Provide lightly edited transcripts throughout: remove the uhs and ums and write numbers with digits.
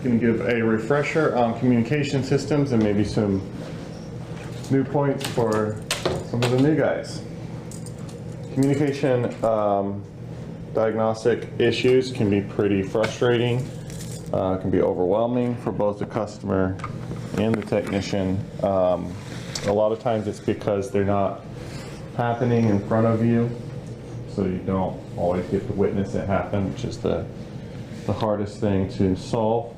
can give a refresher on communication systems and maybe some new points for some of the new guys. Communication diagnostic issues can be pretty frustrating, can be overwhelming for both the customer and the technician. A lot of times it's because they're not happening in front of you, so you don't always get to witness it happen, which is the hardest thing to solve.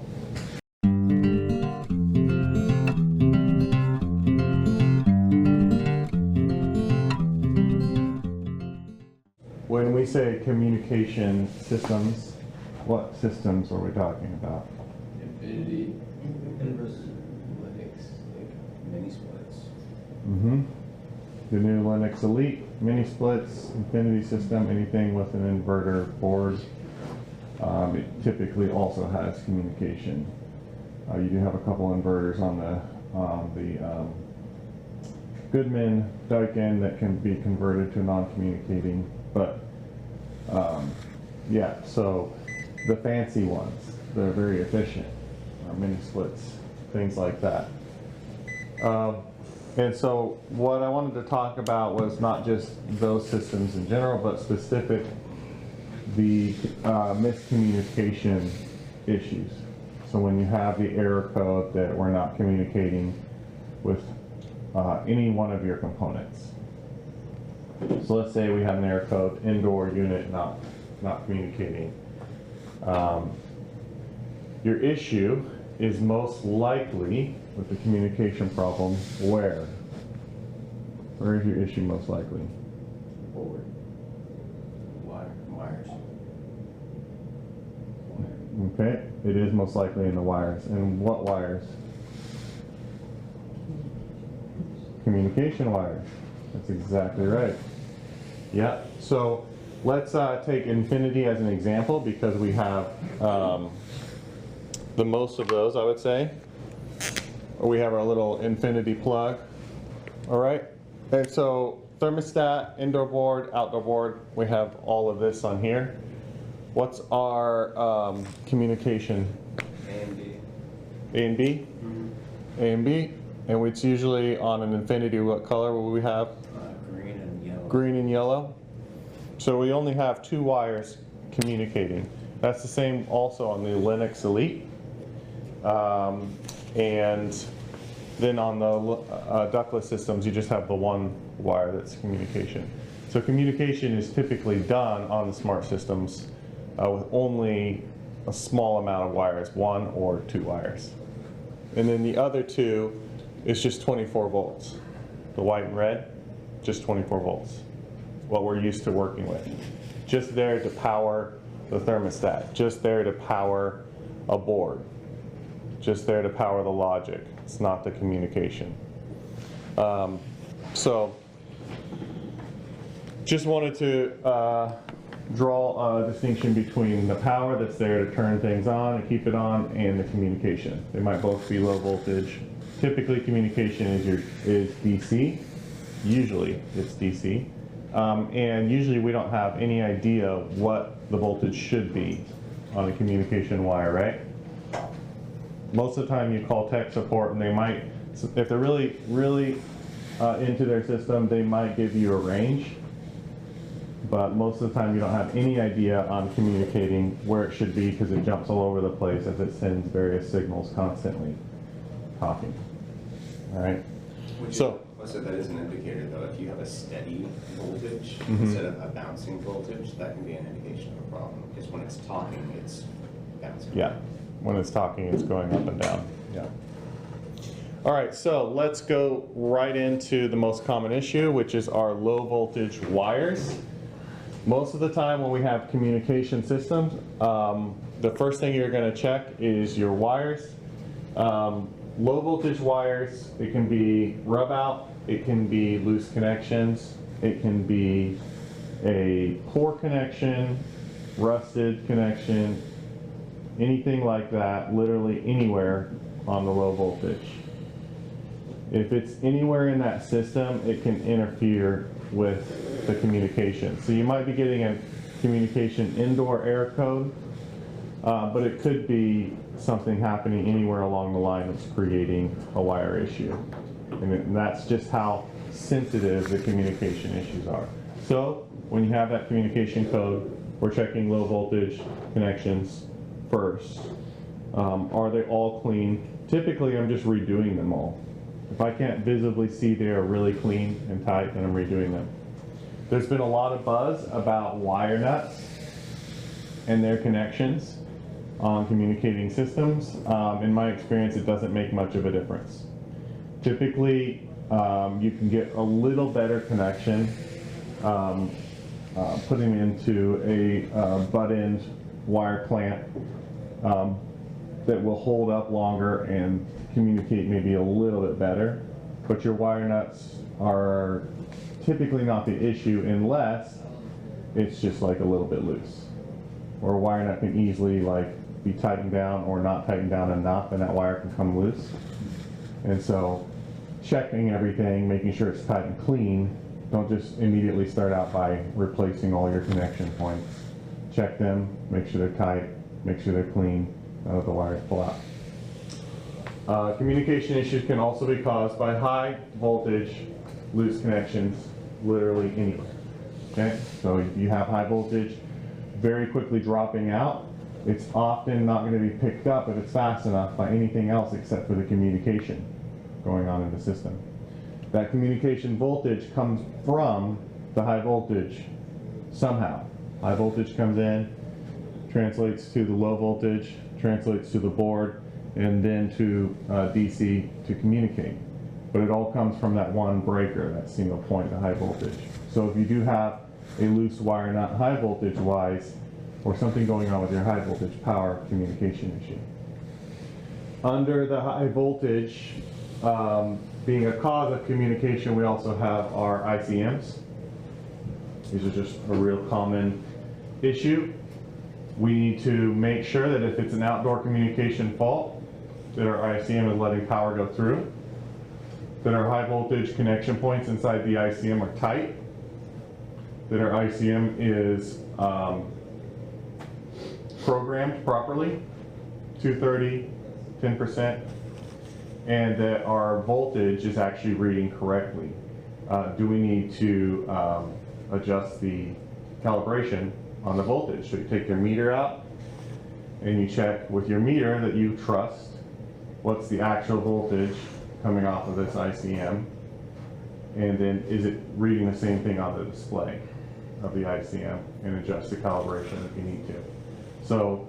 When we say communication systems, what systems are we talking about? Infinity, Lennox, like mini splits. The new Lennox Elite, mini splits, Infinity system, anything with an inverter board. It typically also has communication. You do have a couple inverters on the Goodman Daikin that can be converted to non-communicating, but yeah, so the fancy ones, they're very efficient, mini splits, things like that. And so what I wanted to talk about was not just those systems in general, but specific the miscommunication issues. So when you have the error code that we're not communicating with any one of your components. So let's say we have an error code, indoor unit not communicating. Your issue is most likely with the communication problem where? Where is your issue most likely? Forward. Wires. Okay, it is most likely in the wires. And what wires? Communication wires. That's exactly right. Yeah, so let's take Infinity as an example because we have the most of those, I would say. We have our little Infinity plug, all right? And so thermostat, indoor board, outdoor board, we have all of this on here. What's our communication? A and B. A and B? A and B. And it's usually on an Infinity, what color will we have? Green and yellow. Green and yellow. So we only have 2 wires communicating. That's the same also on the Lennox Elite. And then on the ductless systems, you just have the 1 wire that's communication. So communication is typically done on the smart systems with only a small amount of wires, 1 or 2 wires. And then the other 2 is just 24 volts. The white and red, just 24 volts. What we're used to working with. Just there to power the thermostat, just there to power a board, just there to power the logic. It's not the communication. So just wanted to draw a distinction between the power that's there to turn things on and keep it on and the communication. They might both be low voltage. Typically communication is DC. Usually it's DC. And usually we don't have any idea what the voltage should be on a communication wire, right? Most of the time you call tech support and they might, if they're really into their system, they might give you a range. But most of the time you don't have any idea on communicating where it should be because it jumps all over the place as it sends various signals constantly talking. All right? So that is an indicator, though, if you have a steady voltage instead of a bouncing voltage, that can be an indication of a problem. Because when it's talking, it's bouncing. Yeah, when it's talking, it's going up and down. Yeah. All right, so let's go right into the most common issue, which is our low voltage wires. Most of the time when we have communication systems, the first thing you're going to check is your wires. Low voltage wires, it can be rub out, it can be loose connections, it can be a poor connection, rusted connection, anything like that, literally anywhere on the low voltage. If it's anywhere in that system, it can interfere with the communication. So you might be getting a communication indoor error code, but it could be something happening anywhere along the line that's creating a wire issue. And that's just how sensitive the communication issues are. So when you have that communication code, we're checking low voltage connections first. Are they all clean? Typically, I'm just redoing them all. If I can't visibly see they are really clean and tight, then I'm redoing them. There's been a lot of buzz about wire nuts and their connections on communicating systems. In my experience, it doesn't make much of a difference. Typically, you can get a little better connection putting into a butt-end wire clamp that will hold up longer and communicate maybe a little bit better. But your wire nuts are typically not the issue unless it's just like a little bit loose. Or a wire nut can easily like be tightened down or not tightened down enough and that wire can come loose. And so checking everything, making sure it's tight and clean. Don't just immediately start out by replacing all your connection points. Check them, make sure they're tight, make sure they're clean, none of the wires pull out. Communication issues can also be caused by high voltage loose connections literally anywhere. Okay, so if you have high voltage very quickly dropping out, it's often not going to be picked up if it's fast enough by anything else except for the communication going on in the system. That communication voltage comes from the high voltage somehow. High voltage comes in, translates to the low voltage, translates to the board, and then to DC to communicate. But it all comes from that one breaker, that single point, the high voltage. So if you do have a loose wire nut high voltage wise, or something going on with your high voltage power communication issue. Under the high voltage, being a cause of communication, we also have our ICMs. These are just a real common issue. We need to make sure that if it's an outdoor communication fault, that our ICM is letting power go through, that our high voltage connection points inside the ICM are tight, that our ICM is programmed properly, 230, 10%, and that our voltage is actually reading correctly. Do we need to adjust the calibration on the voltage? So you take your meter out and you check with your meter that you trust what's the actual voltage coming off of this ICM, and then is it reading the same thing on the display of the ICM, and adjust the calibration if you need to. So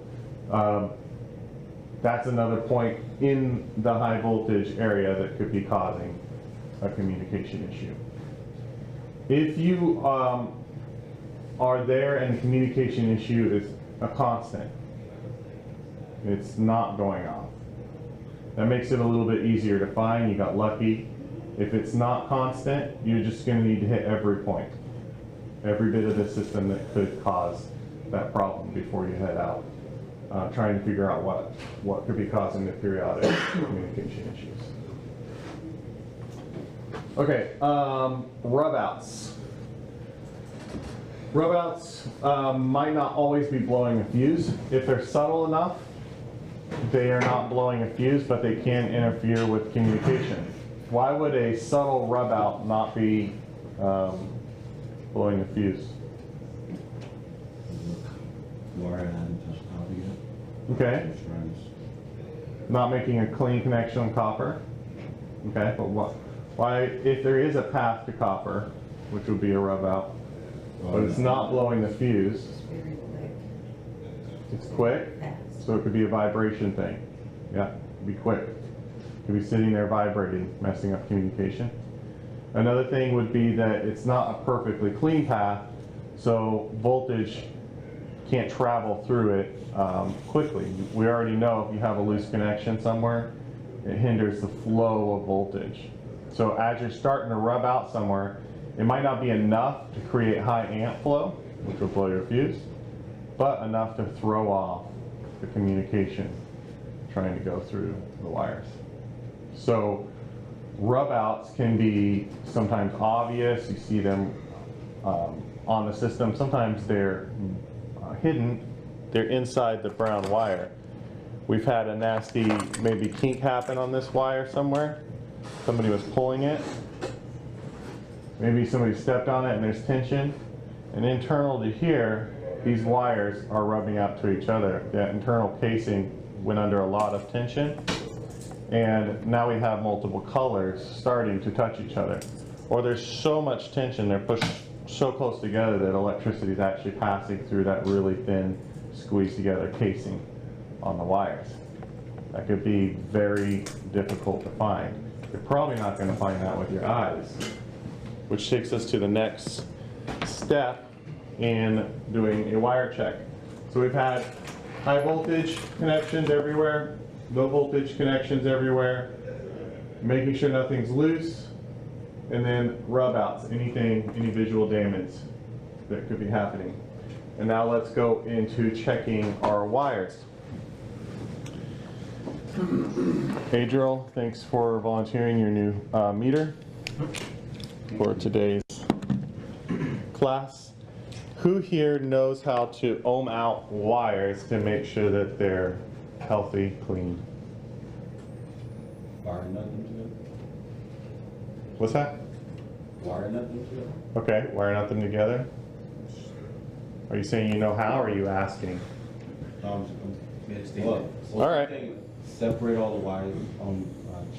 that's another point in the high voltage area that could be causing a communication issue. If you are there and the communication issue is a constant, it's not going off, that makes it a little bit easier to find. You got lucky. If it's not constant, you're just going to need to hit every point, every bit of the system that could cause that problem before you head out, trying to figure out what could be causing the periodic communication issues. Okay, rub outs. Rub outs might not always be blowing a fuse. If they're subtle enough, they are not blowing a fuse, but they can interfere with communication. Why would a subtle rub out not be blowing a fuse? Wire hadn't touched copper yet. Okay. Not making a clean connection on copper. Okay, but why, if there is a path to copper, which would be a rub out, but it's not blowing the fuse, Very quick. it's quick, Fast. so it could be a vibration thing. Yeah, it could be quick. It could be sitting there vibrating, messing up communication. Another thing would be that it's not a perfectly clean path, so voltage can't travel through it quickly. We already know if you have a loose connection somewhere, it hinders the flow of voltage. So as you're starting to rub out somewhere, it might not be enough to create high amp flow, which will blow your fuse, but enough to throw off the communication trying to go through the wires. So rub outs can be sometimes obvious. You see them on the system. Sometimes they're hidden. They're inside the brown wire. we've had a nasty maybe kink happen on this wire somewhere. Somebody was pulling it. Maybe somebody stepped on it and there's tension. And internal to here, these wires are rubbing out to each other. That internal casing went under a lot of tension. And now we have multiple colors starting to touch each other. Or there's so much tension, they're pushed so close together that electricity is actually passing through that really thin, squeezed together casing on the wires. That could be very difficult to find. You're probably not going to find that with your eyes. Which takes us to the next step in doing a wire check. So we've had high voltage connections everywhere, low voltage connections everywhere, making sure nothing's loose, and then rub outs, any visual damage that could be happening. And now let's go into checking our wires. Adriel, thanks for volunteering your new meter for today's class. Who here knows how to ohm out wires to make sure that they're healthy, clean? Wire nothing together? What's that? Wire nothing together? Okay, wire nut them together. Are you saying you know how, or are you asking? Well, All right. Separate all the wires,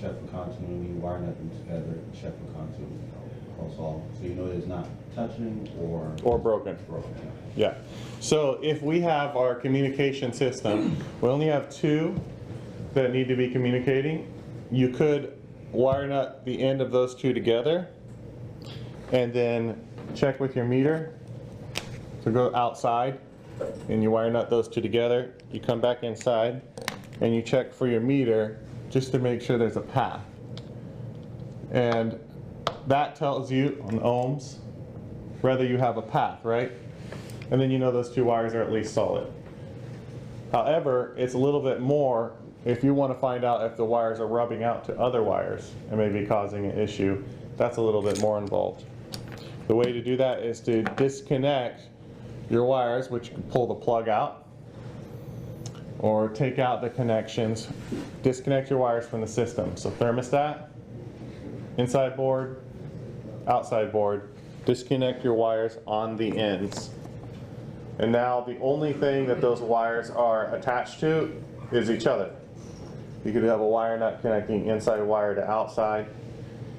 check for continuity, wire nothing together, check for continuity across all. So you know it's not touching or Broken. broken. Yeah. So if we have our communication system, we only have two that need to be communicating. You could wire nut the end of those two together and then check with your meter. So go outside and you wire nut those two together. You come back inside and you check for your meter just to make sure there's a path. And that tells you on ohms whether you have a path, right? And then you know those two wires are at least solid. However, it's a little bit more if you want to find out if the wires are rubbing out to other wires and maybe causing an issue. That's a little bit more involved. The way to do that is to disconnect your wires, which you can pull the plug out, or take out the connections, disconnect your wires from the system. So thermostat, inside board, outside board, disconnect your wires on the ends. And now the only thing that those wires are attached to is each other. You could have a wire nut connecting inside wire to outside.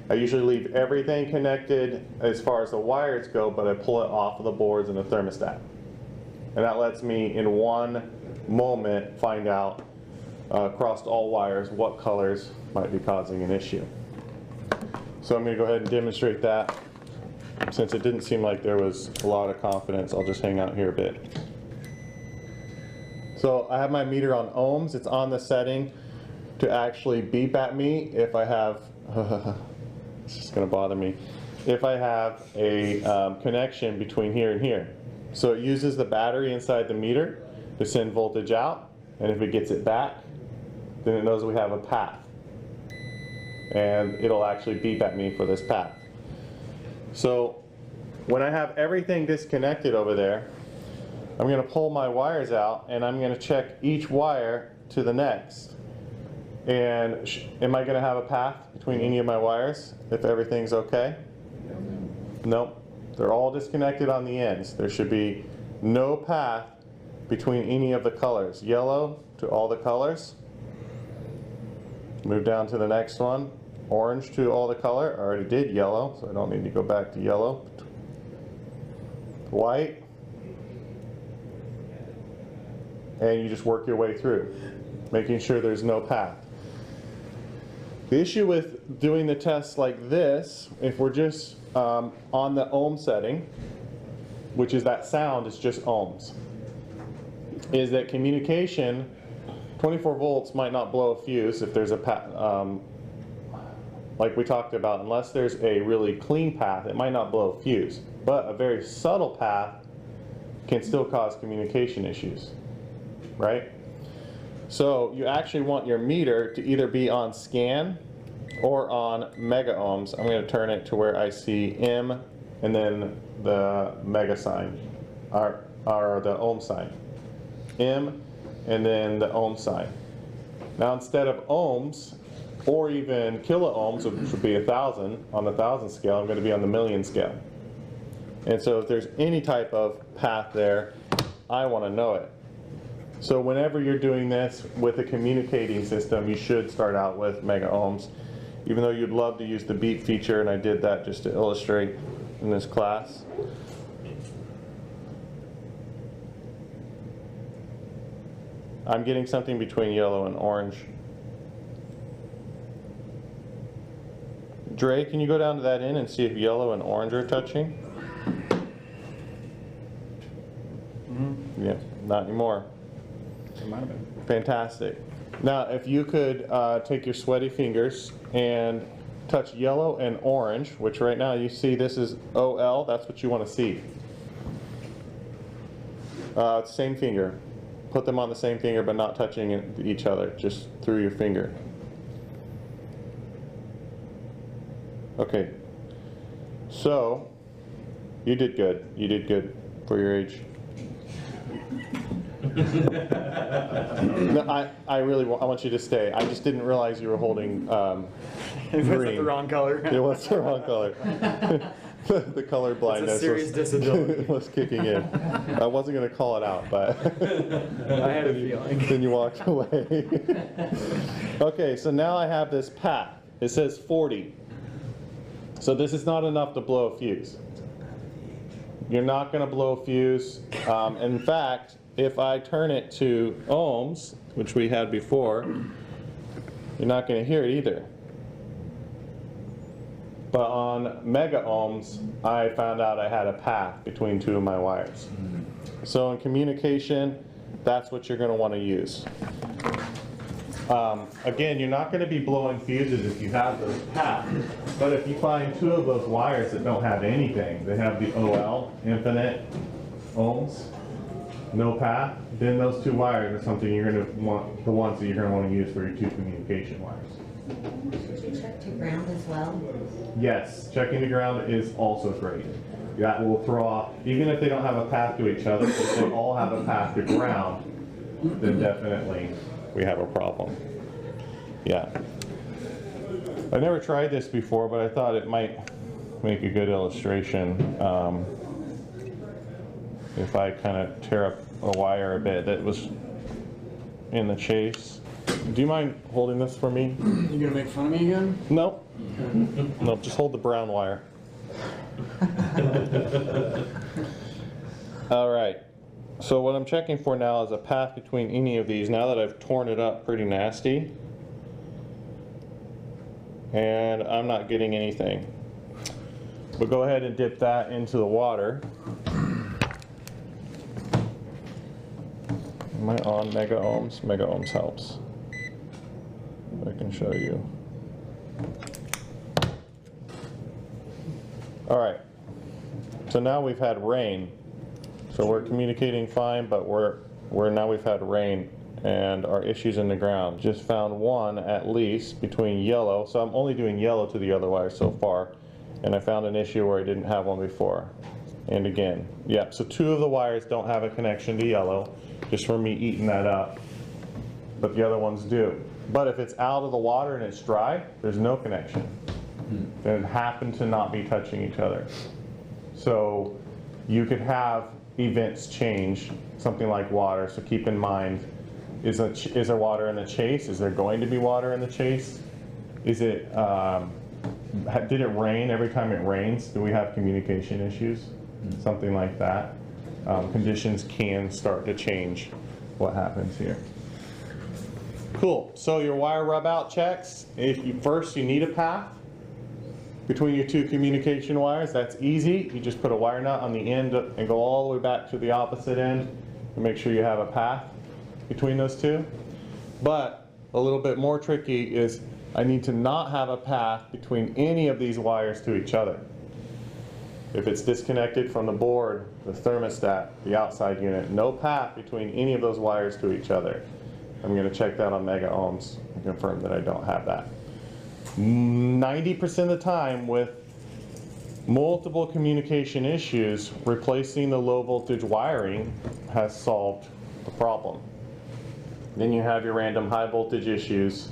I usually leave everything connected as far as the wires go, but I pull it off of the boards and the thermostat. And that lets me in one moment find out across all wires what colors might be causing an issue. So I'm going to go ahead and demonstrate that. Since it didn't seem like there was a lot of confidence, I'll just hang out here a bit. So I have my meter on ohms. It's on the setting to actually beep at me if I have, it's just going to bother me, if I have a connection between here and here. So it uses the battery inside the meter to send voltage out, and if it gets it back, then it knows we have a path. And it'll actually beep at me for this path. So when I have everything disconnected over there, I'm going to pull my wires out and I'm going to check each wire to the next. And am I going to have a path between any of my wires if everything's okay? Nope. They're all disconnected on the ends. There should be no path between any of the colors. Yellow to all the colors. Move down to the next one. Orange to all the color. I already did yellow, so I don't need to go back to yellow. White. And you just work your way through, making sure there's no path. The issue with doing the tests like this, if we're just on the ohm setting, which is that sound is just ohms, is that communication, 24 volts might not blow a fuse if there's a like we talked about, unless there's a really clean path, it might not blow a fuse. But a very subtle path can still cause communication issues, right? So you actually want your meter to either be on scan or on mega ohms. I'm going to turn it to where I see M and then the mega sign, or the ohm sign. M and then the ohm sign. Now instead of ohms, or even kilo ohms, which would be 1,000 on the 1,000 scale, I'm going to be on the million scale. And so if there's any type of path there, I want to know it. So whenever you're doing this with a communicating system, you should start out with mega ohms, even though you'd love to use the beep feature, and I did that just to illustrate in this class. I'm getting something between yellow and orange. Dre, can you go down to that end and see if yellow and orange are touching? Yeah, not anymore. It might have been. Fantastic. Now, if you could take your sweaty fingers and touch yellow and orange, which right now you see this is OL, that's what you want to see. Same finger. Put them on the same finger, but not touching each other, just through your finger. Okay. So, you did good. You did good for your age. No, I want you to stay. I just didn't realize you were holding It was green. the wrong color. It was the wrong color. The color blindness serious disability. was kicking in. I wasn't going to call it out, but I had a feeling. then you walked away. Okay, so now I have this path. It says 40. So this is not enough to blow a fuse. You're not going to blow a fuse. In fact, if I turn it to ohms, which we had before, you're not going to hear it either. But on mega ohms, I found out I had a path between two of my wires. So in communication, that's what you're going to want to use. Again, you're not going to be blowing fuses if you have those paths. But if you find two of those wires that don't have anything, they have the OL, infinite ohms, no path, then those two wires are something you're going to want, the ones that you're going to want to use for your two communication wires. Should you check to ground as well? Yes, checking the ground is also great. That will throw off, even if they don't have a path to each other, if they all have a path to ground, then definitely we have a problem. Yeah. I never tried this before, but I thought it might make a good illustration. If I kind of tear up a wire a bit that was in the chase. Do you mind holding this for me? You gonna make fun of me again? No. No, just hold the brown wire. All right. So what I'm checking for now is a path between any of these, now that I've torn it up pretty nasty. And I'm not getting anything. But go ahead and dip that into the water. Am I on mega ohms? Mega ohms helps. I can show you. All right. So now we've had rain. So we're communicating fine, but now we've had rain and our issues in the ground. Just found one at least between yellow. So I'm only doing yellow to the other wire so far. And I found an issue where I didn't have one before. And again, yeah, so two of the wires don't have a connection to yellow, just from me eating that up. But the other ones do. But if it's out of the water and it's dry, there's no connection. They happen to not be touching each other. So you could have events change, something like water. So keep in mind, is there water in the chase? Is there going to be water in the chase? Is it, did it rain every time it rains? Do we have communication issues? Something like that. Conditions can start to change what happens here. Cool, so your wire rub out checks. First you need a path between your two communication wires. That's easy. You just put a wire nut on the end and go all the way back to the opposite end and make sure you have a path between those two. But a little bit more tricky is I need to not have a path between any of these wires to each other. If it's disconnected from the board, the thermostat, the outside unit, no path between any of those wires to each other. I'm going to check that on mega ohms and confirm that I don't have that. 90% of the time with multiple communication issues, replacing the low voltage wiring has solved the problem. then you have your random high voltage issues,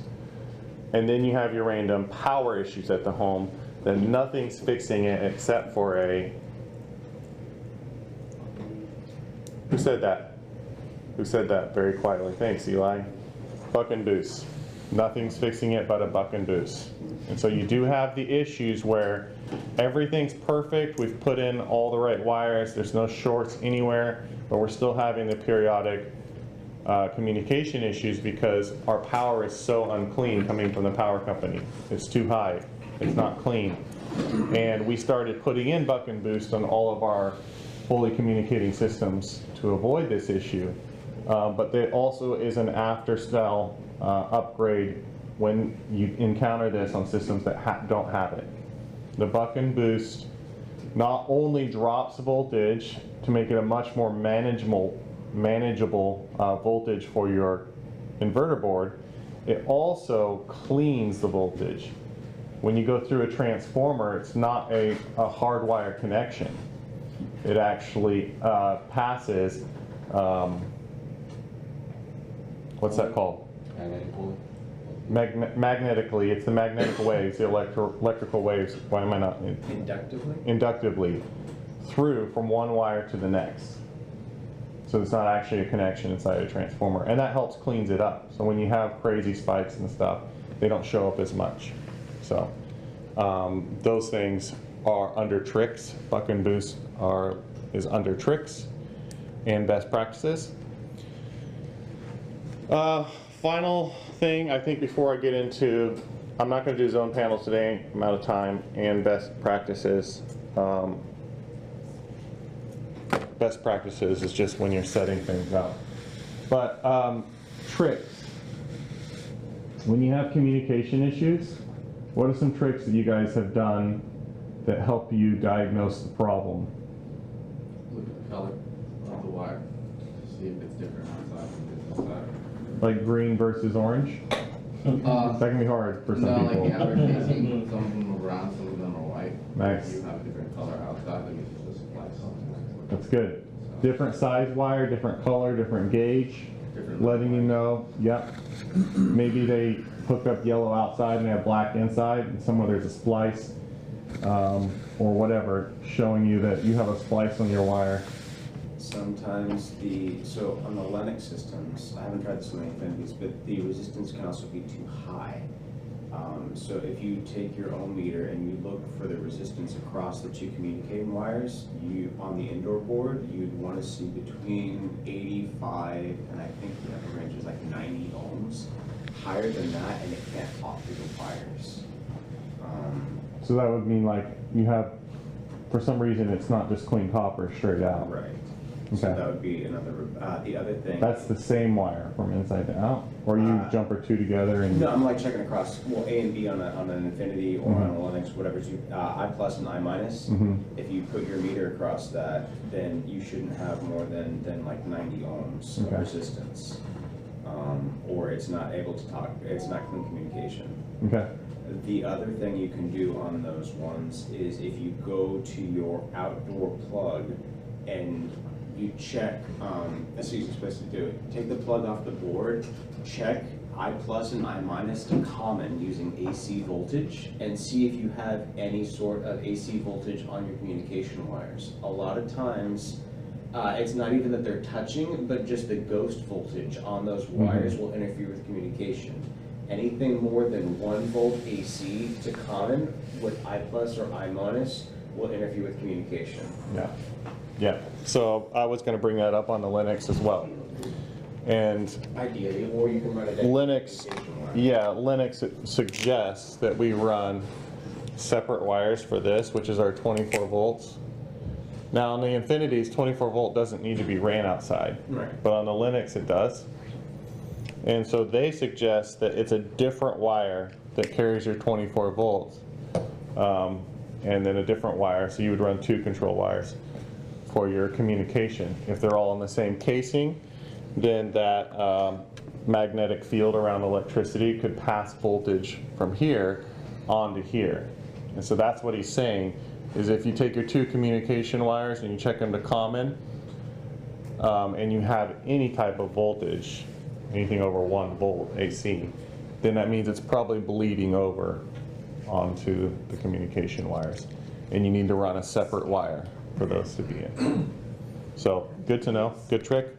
and then you have your random power issues at the home, then nothing's fixing it except for a, who said that? Who said that very quietly? Thanks, Eli. Buck and boost. Nothing's fixing it but a buck and boost. And so you do have the issues where everything's perfect, we've put in all the right wires, there's no shorts anywhere, but we're still having the periodic communication issues because our power is so unclean coming from the power company. It's too high, it's not clean. And we started putting in buck and boost on all of our fully communicating systems to avoid this issue. But there also is an after-sale upgrade when you encounter this on systems that don't have it. The buck and boost not only drops voltage to make it a much more manageable voltage for your inverter board, it also cleans the voltage. When you go through a transformer, it's not a hardwire connection. It actually passes, what's that called? Magnetically, it's the magnetic waves, the electrical waves, why am I not? Inductively? Inductively, through from one wire to the next. So it's not actually a connection inside a transformer, and that helps cleans it up. So when you have crazy spikes and stuff, they don't show up as much. So those things are under tricks. Buck and boost is under tricks and best practices. Final thing, I think before I get into, I'm not going to do zone panels today, I'm out of time, and best practices. Best practices is just when you're setting things up. But tricks. When you have communication issues, what are some tricks that you guys have done that help you diagnose the problem? Look at the color of the wire, see if it's different outside from inside. Like green versus orange? That can be hard for some people. Like the outer casing, some of them are brown, some of them are white. Nice. You have a different color outside, that means it's just like something. That's good. Different size wire, different color, different gauge, letting you know, yep. Maybe they hook up yellow outside and they have black inside, and somewhere there's a splice, or whatever, showing you that you have a splice on your wire. Sometimes so on the Lennox systems, I haven't tried this on the Infinities, but the resistance can also be too high. So if you take your ohm meter and you look for the resistance across the two communicating wires, on the indoor board, you'd want to see between 85 and I think the upper range is like 90 ohms. Higher than that, and it can't pop through the wires. So that would mean like you have, for some reason, it's not just clean copper straight out. Right. Okay. So that would be another, the other thing. That's the same wire from inside to out? Or you jumper two together and... No, I'm like checking across, well, A and B on an Infinity or on a Lennox, whatever's I plus and I minus. If you put your meter across that, then you shouldn't have more than like 90 ohms of resistance. Or it's not able to talk, it's not clean communication. Okay. The other thing you can do on those ones is if you go to your outdoor plug and you check, that's what you're supposed to do. Take the plug off the board, check I plus and I minus to common using AC voltage, and see if you have any sort of AC voltage on your communication wires. A lot of times, it's not even that they're touching, but just the ghost voltage on those wires will interfere with communication. Anything more than 1 volt AC to common with I plus or I minus will interfere with communication. Yeah. Yeah. So I was going to bring that up on the Lennox as well. And Ideally, or you can run a Lennox, Lennox suggests that we run separate wires for this, which is our 24 volts. Now on the Infinities, 24 volt doesn't need to be ran outside, but on the Lennox it does. And so they suggest that it's a different wire that carries your 24 volts, and then a different wire, so you would run 2 control wires for your communication. If they're all in the same casing, then that magnetic field around electricity could pass voltage from here onto here. And so that's what he's saying, is if you take your 2 communication wires and you check them to common, and you have any type of voltage, anything over 1 volt AC, then that means it's probably bleeding over onto the communication wires. And you need to run a separate wire for those to be in. So good to know, good trick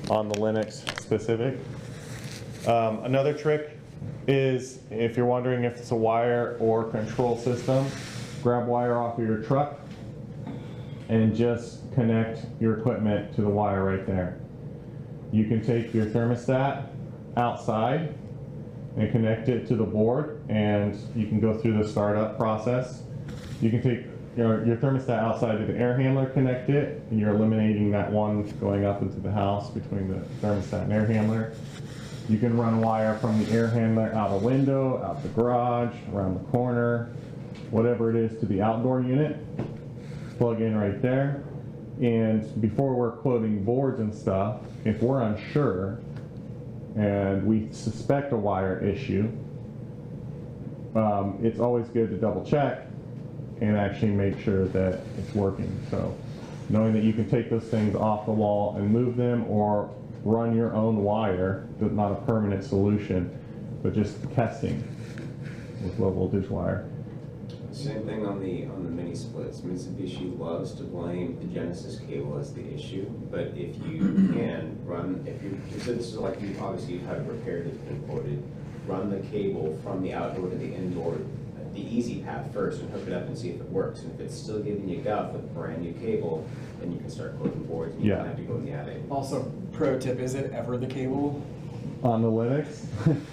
on the Lennox specific. Another trick is if you're wondering if it's a wire or control system, grab wire off of your truck and just connect your equipment to the wire right there. You can take your thermostat outside and connect it to the board, and you can go through the startup process. You can take your thermostat outside to the air handler, connect it, and you're eliminating that one going up into the house between the thermostat and air handler. You can run wire from the air handler out a window, out the garage, around the corner, whatever it is, to the outdoor unit. Plug in right there. And before we're quoting boards and stuff, if we're unsure and we suspect a wire issue, it's always good to double check and actually make sure that it's working. So knowing that you can take those things off the wall and move them, or run your own wire, but not a permanent solution, but just testing with low voltage wire. Same thing on the mini splits. Mitsubishi loves to blame the Genesis cable as the issue, but if you can run, so this is like obviously you've had it repaired, it's been quoted, run the cable from the outdoor to the indoor, the easy path first, and hook it up and see if it works. And if it's still giving you guff with a brand new cable, then you can start quoting boards and you don't have to go in the attic. Also, pro tip, is it ever the cable? On the Lennox,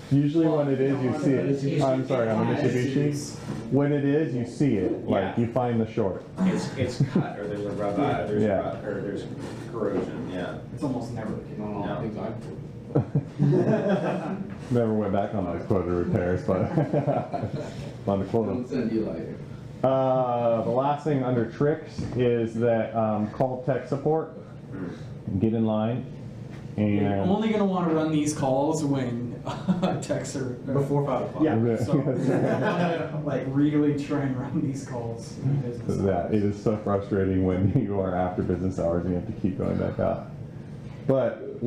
usually when it is, you see it. I'm sorry, on the Mitsubishi. When it is, you see it. Like you find the short. It's cut, or there's a rub out, or there's corrosion. Yeah. It's almost never the cable. No. Things I've Never went back on those quoted repairs, but on the quote. Don't send you later. The last thing under tricks is that call tech support. Get in line. I'm And only going to want to run these calls when texts are Before 5 o'clock. Yeah, so like really try and run these calls. that it is so frustrating when you are after business hours and you have to keep going back up. But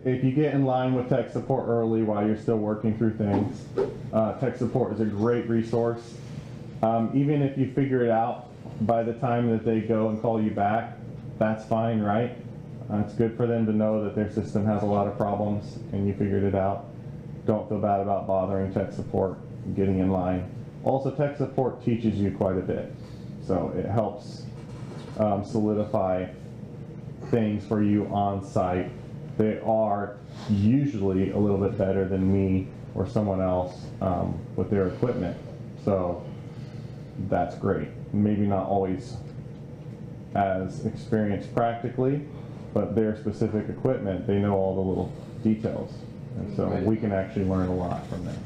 if you get in line with tech support early while you're still working through things, tech support is a great resource. Even if you figure it out by the time that they go and call you back, that's fine, right? It's good for them to know that their system has a lot of problems and you figured it out. Don't feel bad about bothering tech support, getting in line. Also, tech support teaches you quite a bit. So it helps solidify things for you on site. They are usually a little bit better than me or someone else with their equipment. So that's great. Maybe not always as experienced practically, but their specific equipment, they know all the little details. And so we can actually learn a lot from them.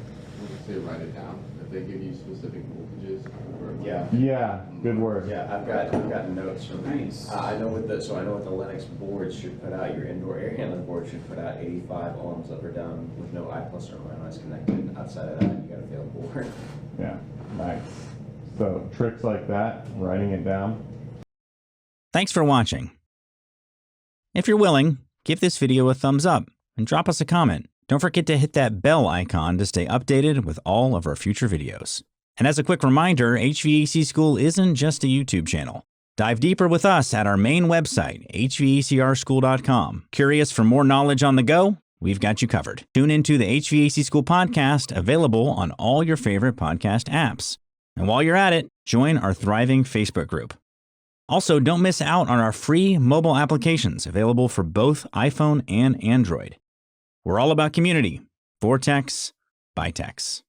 Say write it down. If they give you specific voltages. Yeah, good word. Yeah, I've got notes from Nice. I know what the Lennox board should put out. Your indoor air handling board should put out 85 ohms up or down with no I plus or minus connected. Outside of that, you got a failed board. Yeah, nice. So tricks like that, writing it down. Thanks for watching. If you're willing, give this video a thumbs up and drop us a comment. Don't forget to hit that bell icon to stay updated with all of our future videos. And as a quick reminder, HVAC School isn't just a YouTube channel. Dive deeper with us at our main website, hvacrschool.com. Curious for more knowledge on the go? We've got you covered. Tune into the HVAC School podcast, available on all your favorite podcast apps. And while you're at it, join our thriving Facebook group. Also, don't miss out on our free mobile applications available for both iPhone and Android. We're all about community. For techs, by techs.